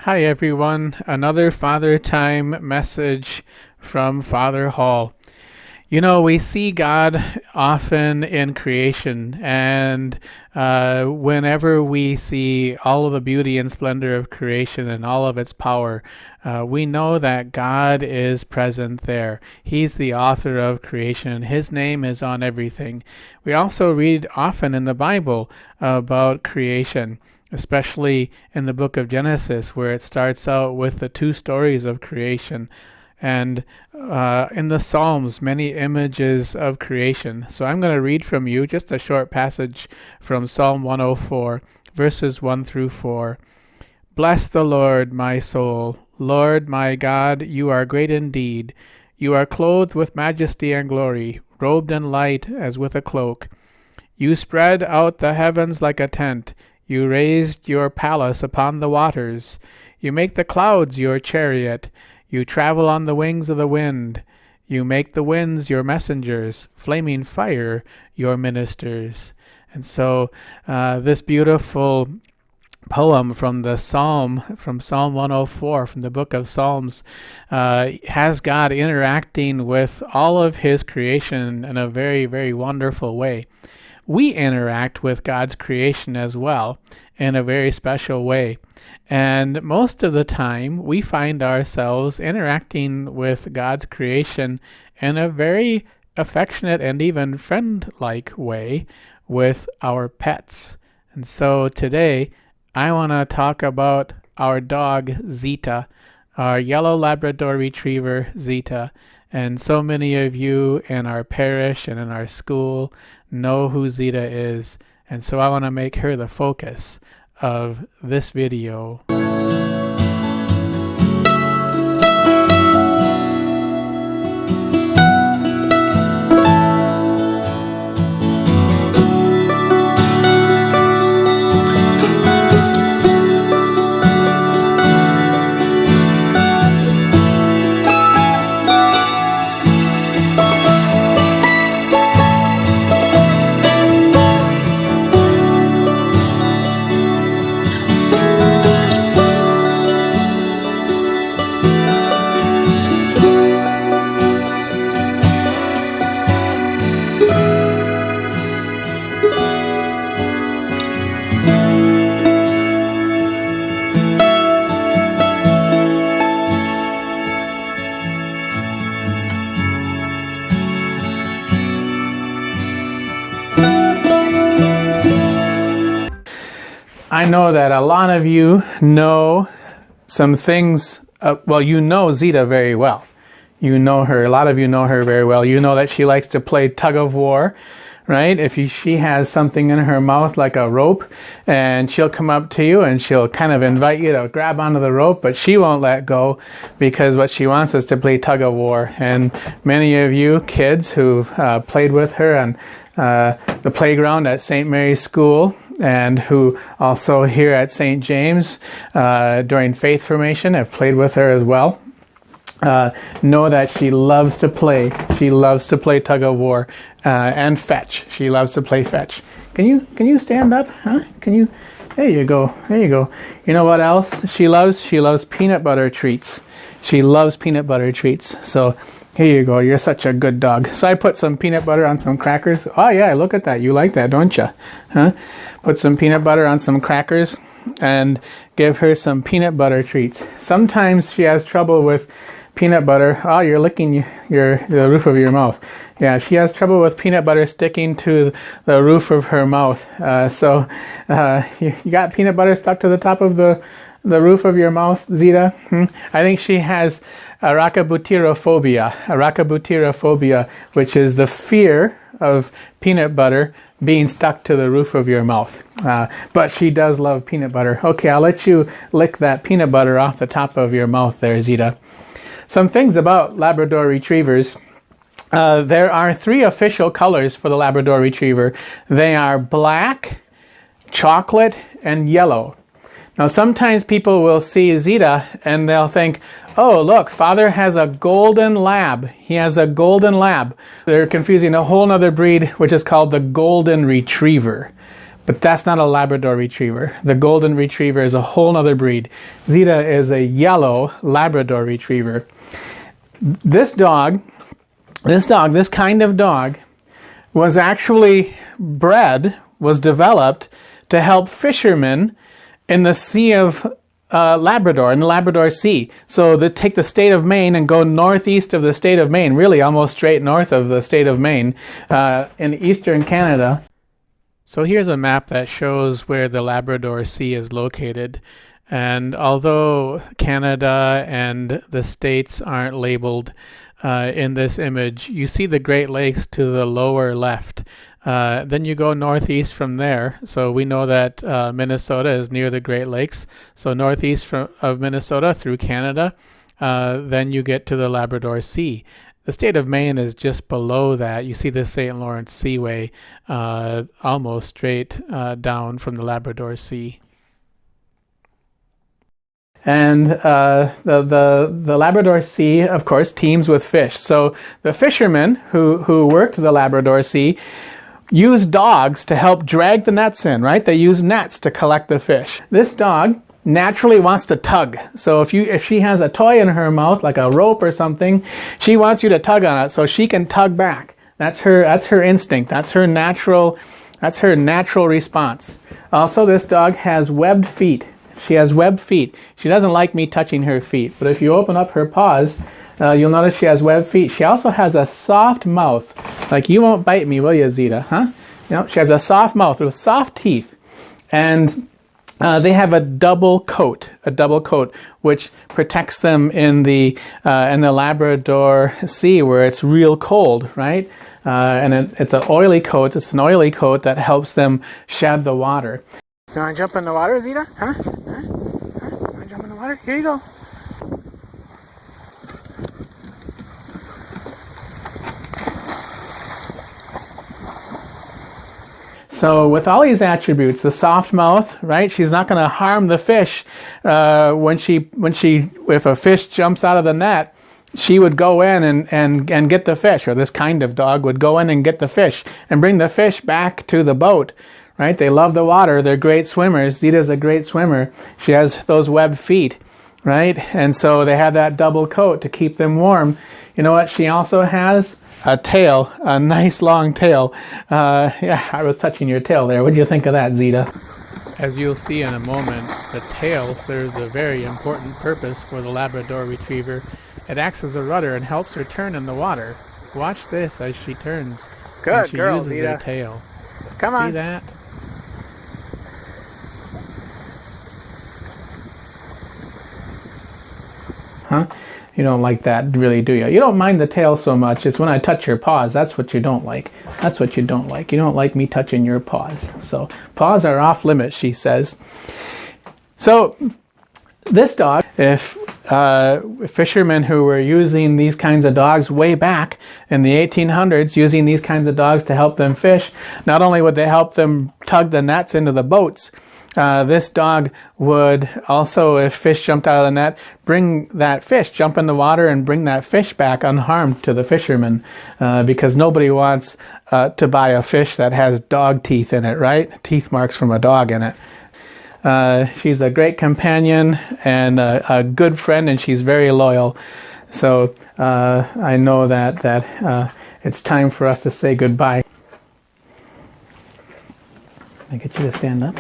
Hi everyone, another Father Time message from Father Hall. You know, we see God often in creation, and whenever we see all of the beauty and splendor of creation and all of its power, we know that God is present there. He's the author of creation. His name is on everything. We also read often in the Bible about creation, especially in the book of Genesis, where it starts out with the two stories of creation. And in the Psalms, many images of creation. So I'm going to read from you just a short passage from Psalm 104, verses 1 through 4. Bless the Lord, my soul. Lord, my God, you are great indeed. You are clothed with majesty and glory, robed in light as with a cloak. You spread out the heavens like a tent. You raised your palace upon the waters. You make the clouds your chariot. You travel on the wings of the wind. You make the winds your messengers, flaming fire your ministers. And so this beautiful poem from Psalm 104, from the book of Psalms, has God interacting with all of his creation in a very, very wonderful way. We interact with God's creation as well in a very special way. And most of the time, we find ourselves interacting with God's creation in a very affectionate and even friend-like way with our pets. And so today, I want to talk about our dog, Zita, our yellow Labrador retriever, Zita. And so many of you in our parish and in our school know who Zita is. And so I want to make her the focus of this video. I know that a lot of you know some things. You know Zita very well. You know her. A lot of you know her very well. You know that she likes to play tug of war, right? She has something in her mouth like a rope, and she'll come up to you and she'll kind of invite you to grab onto the rope, but she won't let go because what she wants is to play tug of war. And many of you kids who've played with her on the playground at St. Mary's School, and who also here at St. James during faith formation have played with her as well, know that she loves to play. She loves to play tug of war and fetch. She loves to play fetch. Can you stand up? Huh? There you go. There you go. You know what else she loves? She loves peanut butter treats. She loves peanut butter treats. So here you go. You're such a good dog. So I put some peanut butter on some crackers. Oh yeah, look at that. You like that, don't you? Huh? Put some peanut butter on some crackers and give her some peanut butter treats. Sometimes she has trouble with peanut butter. Oh, you're licking the roof of your mouth. Yeah, she has trouble with peanut butter sticking to the roof of her mouth. So you got peanut butter stuck to the top of the roof of your mouth, Zita? I think she has arachibutyrophobia, which is the fear of peanut butter being stuck to the roof of your mouth. But she does love peanut butter. Okay, I'll let you lick that peanut butter off the top of your mouth there, Zita. Some things about Labrador retrievers. There are 3 official colors for the Labrador retriever. They are black, chocolate, and yellow. Now, sometimes people will see Zita and they'll think, oh, look, Father has a golden lab. He has a golden lab. They're confusing a whole other breed, which is called the golden retriever. But that's not a Labrador Retriever. The Golden Retriever is a whole other breed. Zeta is a yellow Labrador Retriever. This kind of dog, was actually developed to help fishermen in the Sea of Labrador, in the Labrador Sea. So they take the state of Maine and go northeast of the state of Maine, really almost straight north of the state of Maine, in eastern Canada. So here's a map that shows where the Labrador Sea is located. And although Canada and the states aren't labeled in this image, you see the Great Lakes to the lower left. Then you go northeast from there. So we know that Minnesota is near the Great Lakes. So northeast of Minnesota through Canada, then you get to the Labrador Sea. The state of Maine is just below that. You see the St. Lawrence Seaway almost straight down from the Labrador Sea. And the Labrador Sea, of course, teems with fish. So the fishermen who worked the Labrador Sea use dogs to help drag the nets in, right? They use nets to collect the fish. This dog naturally wants to tug. So if she has a toy in her mouth, like a rope or something, she wants you to tug on it so she can tug back. That's her instinct. That's her natural response. Also, this dog has webbed feet. She has webbed feet. She doesn't like me touching her feet, but if you open up her paws, you'll notice she has webbed feet. She also has a soft mouth. Like, you won't bite me, will you, Zeta? Huh? You know, she has a soft mouth with soft teeth. And they have a double coat, which protects them in the Labrador Sea where it's real cold, right? And it's an oily coat. It's an oily coat that helps them shed the water. You want to jump in the water, Zeta? Huh? You want to jump in the water? Here you go. So with all these attributes, the soft mouth, right? She's not going to harm the fish. If a fish jumps out of the net, she would go in and get the fish, or this kind of dog would go in and get the fish and bring the fish back to the boat, right? They love the water. They're great swimmers. Zeta's a great swimmer. She has those webbed feet, right? And so they have that double coat to keep them warm. You know what? She also has a tail, a nice long tail. Yeah, I was touching your tail there. What do you think of that, Zeta? As you'll see in a moment, the tail serves a very important purpose for the Labrador Retriever. It acts as a rudder and helps her turn in the water. Watch this as she turns. Good girl, Zeta. She uses her tail. Come on. See that? Huh? You don't like that, really, do you? You don't mind the tail so much. It's when I touch your paws. That's what you don't like. That's what you don't like. You don't like me touching your paws. So paws are off limits, she says. So this dog, if fishermen who were using these kinds of dogs way back in the 1800s, using these kinds of dogs to help them fish, not only would they help them tug the nets into the boats, this dog would also, if fish jumped out of the net, bring that fish, jump in the water and bring that fish back unharmed to the fishermen, because nobody wants to buy a fish that has dog teeth in it, right? Teeth marks from a dog in it. She's a great companion and a good friend, and she's very loyal. So I know that it's time for us to say goodbye. Can I get you to stand up?